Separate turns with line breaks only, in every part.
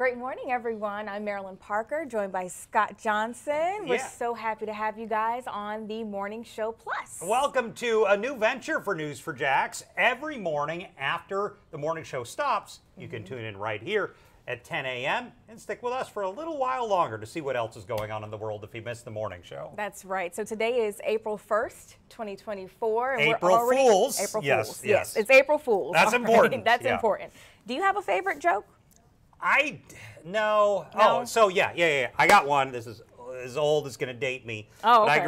Great morning, everyone. I'm Marilyn Parker, joined by Scott Johnson. We're so happy to have you guys on the Morning Show Plus.
Welcome to a new venture for News4JAX. Every morning after the morning show stops, you can tune in right here at 10 a.m. and stick with us for a little while longer to see what else is going on in the world if you missed the morning show.
That's right. So today is April 1st, 2024. And
April Fools.
April
Yes,
Fools.
yes.
It's April Fools.
That's important.
That's important. Do you have a favorite joke?
No. Oh, so yeah. I got one. This is as old as going to date me.
Oh, okay.
But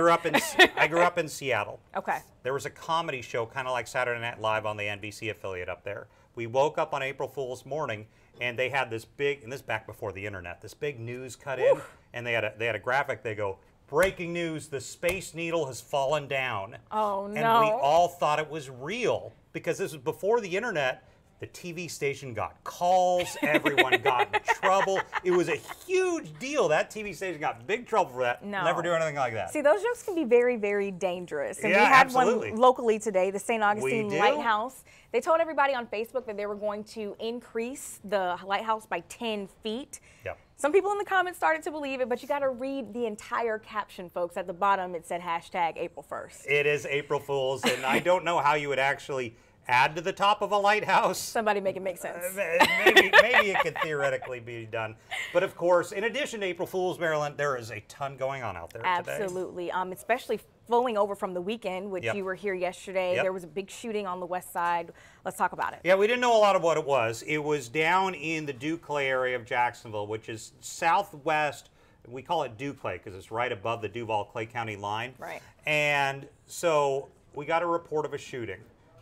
I grew up in Seattle.
Okay.
There was a comedy show kind of like Saturday Night Live on the NBC affiliate up there. We woke up on April Fool's morning and they had this big, and this back before the internet, this big news cut in, and they had a graphic. They go, "Breaking news, the Space Needle has fallen down."
Oh, no.
And we all thought it was real because this was before the internet. The TV station got calls, everyone got in trouble. It was a huge deal. That TV station got in big trouble for that.
No.
Never do anything like that.
See, those jokes can be very, very dangerous. And
Yeah,
we had
absolutely.
one locally today, the St. Augustine
We do?
Lighthouse. They told everybody on Facebook that they were going to increase the lighthouse by 10 feet.
Yep.
Some people in the comments started to believe it, but you got to read the entire caption, folks. At the bottom, it said hashtag April 1st.
It is April Fool's, and I don't know how you would actually add to the top of a lighthouse.
Somebody make it make sense.
Maybe it could theoretically be done. But of course, in addition to April Fool's, Maryland, there is a ton going on out there today.
Absolutely. Especially flowing over from the weekend, which you were here yesterday. There was a big shooting on the west side. Let's talk about it.
Yeah, we didn't know a lot of what it was. It was down in the Duclay area of Jacksonville, which is southwest. We call it Duclay because it's right above the Duval-Clay County line.
Right.
And so we got a report of a shooting.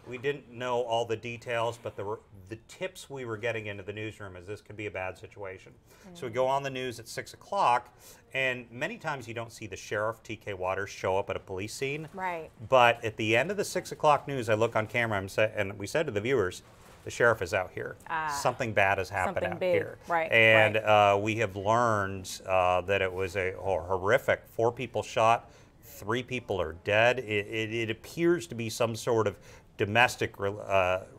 We didn't know all the details, but the tips we were getting into the newsroom is this could be a bad situation. So we go on the news at 6 o'clock, and many times you don't see the sheriff, T.K. Waters, show up at a police scene.
Right.
But at the end of the 6 o'clock news, I look on camera and we said to the viewers, the sheriff is out here. Something bad has happened out here.
Right.
And we have learned that it was a horrific 4 people shot, 3 people are dead. It appears to be some sort of domestic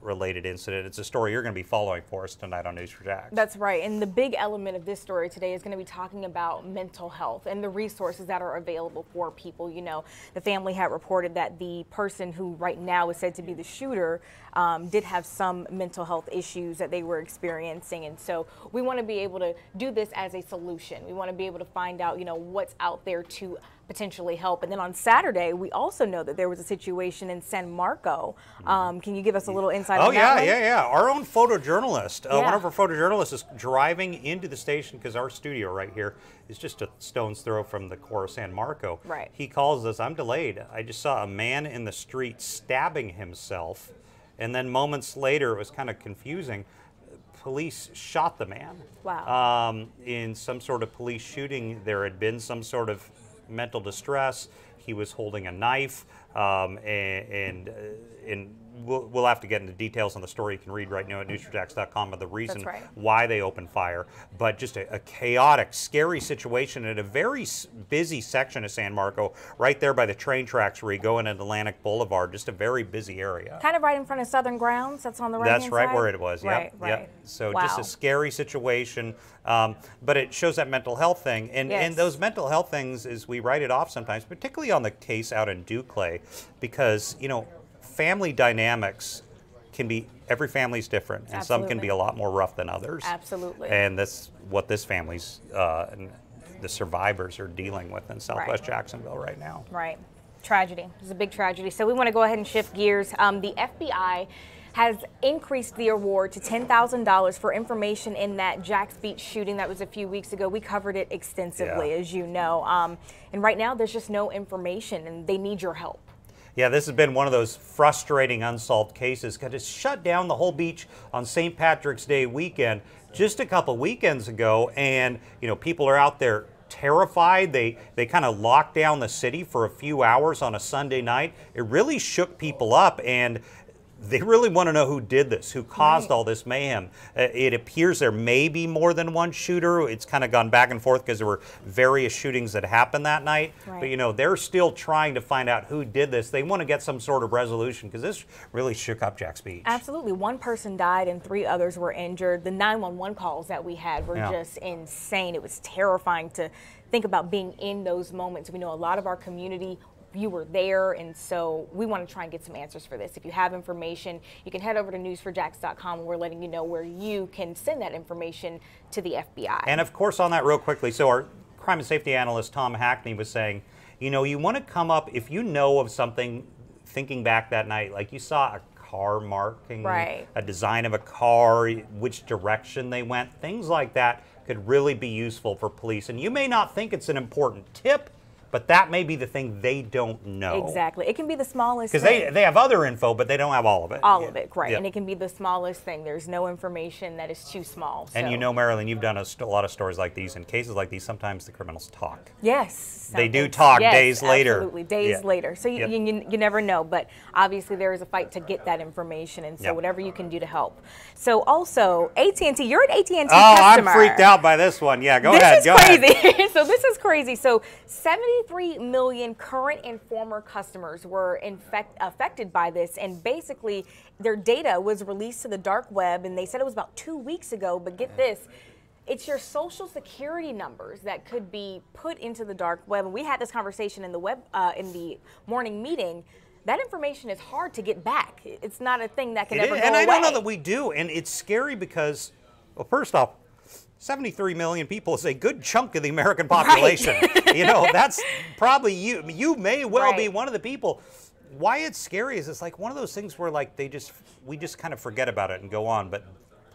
related incident. It's a story you're going to be following for us tonight on News4JAX.
That's right. And the big element of this story today is going to be talking about mental health and the resources that are available for people. You know, the family had reported that the person who right now is said to be the shooter did have some mental health issues that they were experiencing. And so we want to be able to do this as a solution. We want to be able to find out, you know, what's out there to potentially help. And then on Saturday, we also know that there was a situation in San Marco. Can you give us a little insight on that one?
Yeah. Our own photojournalist, one of our photojournalists is driving into the station because our studio right here is just a stone's throw from the core of San Marco.
Right.
He calls us, "I'm delayed. I just saw a man in the street stabbing himself." And then moments later, it was kind of confusing. Police shot the man.
Wow.
In some sort of police shooting, there had been some sort of mental distress. He was holding a knife, and we'll have to get into details on the story. You can read right now at News4JAX.com of the reason why they opened fire. But just a chaotic, scary situation in a very busy section of San Marco, right there by the train tracks where you go in at Atlantic Boulevard. Just a very busy area.
Kind of right in front of Southern Grounds. That's on the right-hand side?
That's right where it was.
Right.
Yep. So just a scary situation, but it shows that mental health thing. And those mental health things, is we write it off sometimes, particularly on the case out in Duclay, because, you know, family dynamics can be, every family's different, and some can be a lot more rough than others.
Absolutely.
And that's what this family's, and the survivors are dealing with in Southwest Jacksonville right now.
Right. Tragedy. It's a big tragedy. So we want to go ahead and shift gears. The FBI has increased the award to $10,000 for information in that Jax Beach shooting that was a few weeks ago. We covered it extensively, as you know. And right now, there's just no information, and they need your help.
Yeah, this has been one of those frustrating unsolved cases because it shut down the whole beach on St. Patrick's Day weekend just a couple weekends ago, and you know, people are out there terrified. They kind of locked down the city for a few hours on a Sunday night. It really shook people up, and they really want to know who did this, who caused all this mayhem. It appears there may be more than one shooter. It's kind of gone back and forth because there were various shootings that happened that night.
Right.
But, you know, they're still trying to find out who did this. They want to get some sort of resolution because this really shook up Jax Beach.
Absolutely. One person died and 3 others were injured. The 911 calls that we had were just insane. It was terrifying to think about being in those moments. We know a lot of our community, you were there, and so we want to try and get some answers for this. If you have information, you can head over to News4JAX.com, and we're letting you know where you can send that information to the FBI.
And of course, on that real quickly, so our crime and safety analyst Tom Hackney was saying, you know, you want to come up, if you know of something, thinking back that night, like you saw a car marking, a design of a car, which direction they went, things like that could really be useful for police. And you may not think it's an important tip, but that may be the thing they don't know.
Exactly. It can be the smallest
thing.
Because
they have other info, but they don't have all of it.
All of it, right. And it can be the smallest thing. There's no information that is too small. So.
And you know, Marilyn, you've done a lot of stories like these. In cases like these, sometimes the criminals talk.
Yes.
They do talk days later.
Absolutely, days later. So you never know. But obviously there is a fight to get that information. And so whatever you can do to help. So also, AT&T, you're an AT&T customer.
I'm freaked out by this one. Yeah, go ahead.
This is crazy. So this is crazy. So 73 million current and former customers were affected by this, and basically their data was released to the dark web, and they said it was about 2 weeks ago, but get this, it's your social security numbers that could be put into the dark web. And we had this conversation in the morning meeting. That information is hard to get back. It's not a thing that can ever go away.
And I don't know that we do, and it's scary because, well, first off, 73 million people is a good chunk of the American population. Right. You know, that's probably you. You may well be one of the people. Why it's scary is it's like one of those things where like we just kind of forget about it and go on. But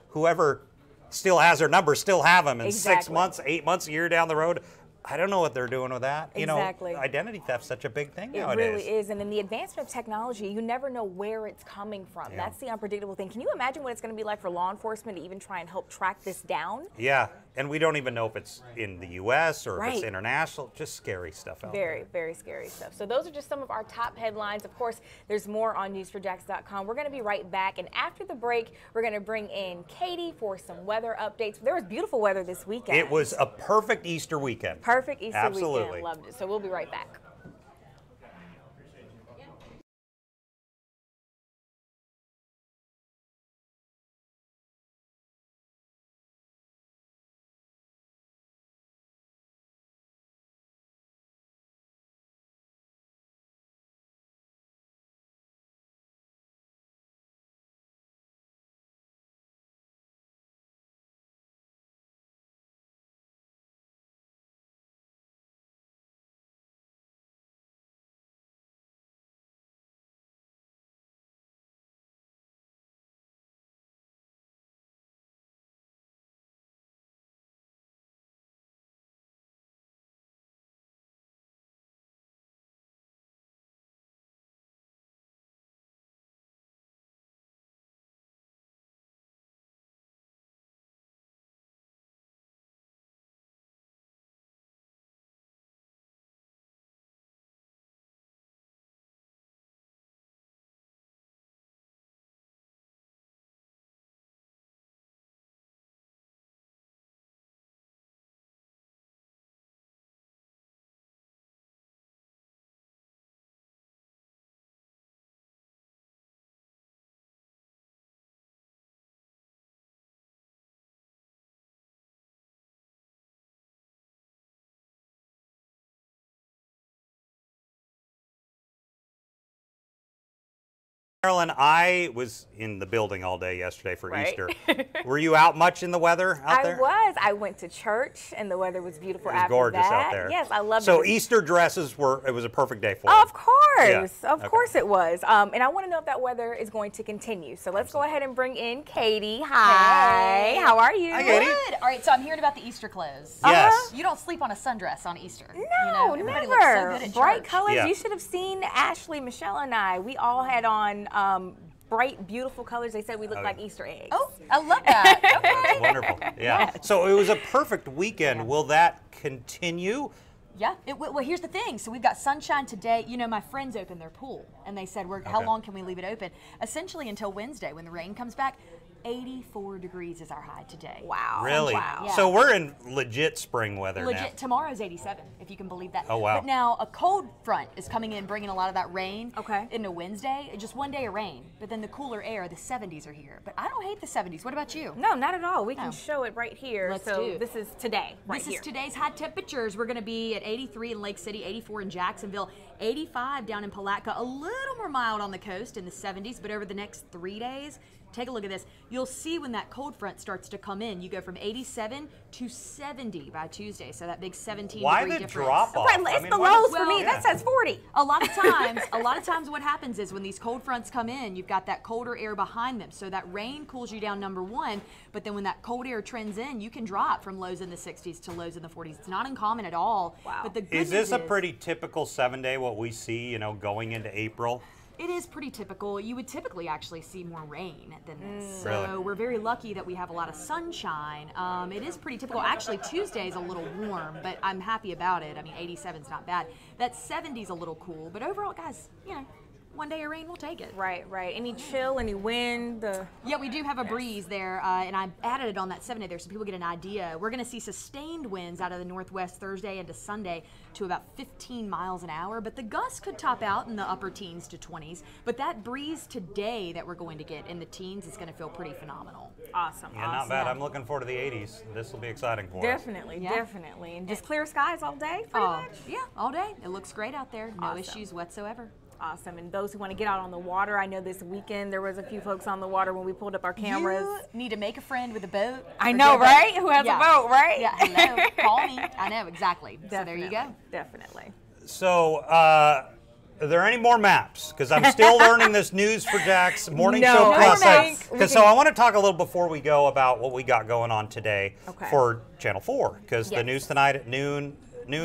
whoever still has their numbers still have them in 6 months, 8 months, a year down the road. I don't know what they're doing with that. You know, identity theft's such a big thing nowadays.
It really is. And in the advancement of technology, you never know where it's coming from. That's the unpredictable thing. Can you imagine what it's going to be like for law enforcement to even try and help track this down?
Yeah. And we don't even know if it's in the U.S. or if it's international. Just scary stuff out there.
Very scary stuff. So those are just some of our top headlines. Of course, there's more on News4JAX.com. We're going to be right back. And after the break, we're going to bring in Katie for some weather updates. There was beautiful weather this weekend.
It was a perfect Easter weekend.
Perfect Easter weekend. Loved it. So we'll be right back.
Marilyn, I was in the building all day yesterday for Easter. Were you out much in the weather out there?
I was. I went to church, and the weather was beautiful after that.
It was gorgeous out there.
Yes, I loved it.
So Easter dresses it was a perfect day for
Of course. Of course it was. And I want to know if that weather is going to continue. So let's go ahead and bring in Katie. Hi.
Hey.
How are you?
Hi, Katie.
Good. All right, so I'm hearing about the Easter clothes.
Yes.
You don't sleep on a sundress on Easter.
No,
you know, everybody
never.
looks so good at
Bright
church.
colors.
Yeah.
You should have seen Ashley, Michelle, and I. We all had on bright, beautiful colors. They said we looked like Easter eggs.
Oh, I love that. Okay.
Wonderful. Yeah. So it was a perfect weekend. Will that continue?
Yeah. Well, here's the thing. So we've got sunshine today. You know, my friends opened their pool, and they said, how long can we leave it open? Essentially until Wednesday when the rain comes back. 84 degrees is our high today.
Wow.
Really?
Wow.
Yeah.
So we're in legit spring weather now.
Legit. Tomorrow's 87, if you can believe that.
Oh, wow.
But now a cold front is coming in, bringing a lot of that rain
Okay.
into Wednesday. Just one day of rain, but then the cooler air, the 70s are here. But I don't hate the 70s. What about you?
No, not at all. We can
No.
show it right here.
Let's
so
do it.
this is today, right
This
here.
is today's high temperatures. We're going to be at 83 in Lake City, 84 in Jacksonville, 85 down in Palatka, a little more mild on the coast in the 70s, but over the next 3 days, take a look at this. You'll see when that cold front starts to come in, you go from 87 to 70 by Tuesday, so that big 17
Why
degree
the
difference.
drop off?
Right, it's the lows for me.
Well,
That says 40.
A lot of times what happens is when these cold fronts come in, you've got that colder air behind them. So that rain cools you down, number one, but then when that cold air trends in, you can drop from lows in the 60s to lows in the 40s. It's not uncommon at all.
Wow.
But the good
Is this
news
a pretty typical 7-day, what we see, you know, going into April?
It is pretty typical. You would typically actually see more rain than this.
Really?
So we're very lucky that we have a lot of sunshine. It is pretty typical. Actually, Tuesday is a little warm, but I'm happy about it. I mean, 87 is not bad. That 70 is a little cool, but overall, guys, you know, one day of rain, we'll take it.
Right. Any chill, any wind?
Yeah, we do have a breeze there, and I added it on that 7-day there so people get an idea. We're going to see sustained winds out of the northwest Thursday into Sunday to about 15 miles an hour, but the gusts could top out in the upper teens to 20s. But that breeze today that we're going to get in the teens is going to feel pretty phenomenal.
Awesome.
Yeah, not bad. I'm looking forward to the 80s. This will be exciting for us.
Definitely,
Yeah.
definitely. And just clear skies all day, pretty much?
Yeah, all day. It looks great out there. No
Awesome.
issues whatsoever.
Awesome. And those who want to get out on the water, I know this weekend there was a few folks on the water when we pulled up our cameras.
You need to make a friend with a boat.
I
or
know,
get a boat.
right? Who has
Yeah.
a boat, right?
Yeah, hello. Call me. I know, exactly. So there you go.
Definitely.
So, are there any more maps? Because I'm still learning this News4JAX morning
No,
show
I
process.
think we
So
can-
I want to talk a little before we go about what we got going on today
Okay.
for Channel 4. Because the
Yes.
news tonight at noon,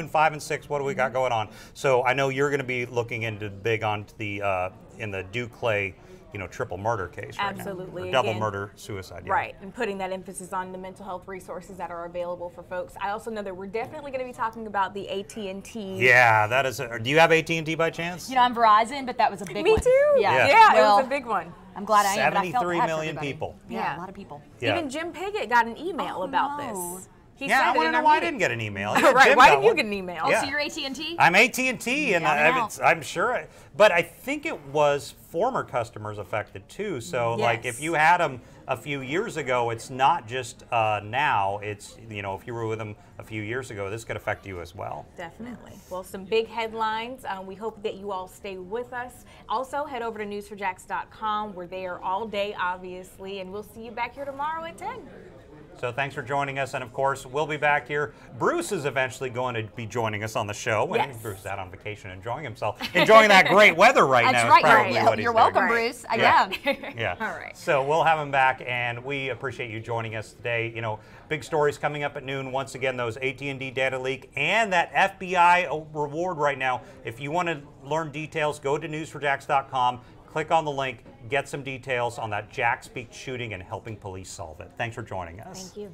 5 and 6, what do we got going on? So I know you're going to be looking into big on the in the Duclay, you know, triple murder case right
Absolutely.
now. Or double
Again,
murder, suicide. Yeah.
Right, and putting that emphasis on the mental health resources that are available for folks. I also know that we're definitely going to be talking about the AT&T.
Yeah, that is. Do you have AT&T by chance?
You know, I'm Verizon, but that was a big
Me
one.
too.
Yeah.
Yeah,
Well,
it was a big one.
I'm glad I am, but I felt
73
bad for
million
everybody.
people.
Yeah,
Yeah.
a lot of people.
Yeah.
Even Jim Piggott got an email
Oh,
about
no.
this. He
Yeah,
said
I
it
want to
in
know
our
why I
meeting.
didn't get an email.
Right,
Jim
why
got
didn't you
one.
get an email?
Oh,
Yeah.
so you're AT&T?
I'm AT&T, and
Yeah, I know.
I'm sure, but I think it was former customers affected too. So, like,
Yes.
if you had them a few years ago, it's not just now. It's, you know, if you were with them a few years ago, this could affect you as well.
Definitely. Well, some big headlines. We hope that you all stay with us. Also, head over to News4JAX.com. We're there all day, obviously, and we'll see you back here tomorrow at 10.
So thanks for joining us, and of course, we'll be back here. Bruce is eventually going to be joining us on the show. When
Yes.
Bruce is out on vacation, enjoying himself, enjoying that great weather right
That's
now. is
right.
probably
You're,
what he's
you're
doing.
welcome,
Right.
Bruce.
Yeah.
Yeah.
Yeah.
All right.
So we'll have him back, and we appreciate you joining us today. You know, big stories coming up at noon. Once again, those AT&T data leak and that FBI reward right now. If you want to learn details, go to News4JAX.com. Click on the link, get some details on that Jack Speak shooting and helping police solve it. Thanks for joining us.
Thank you.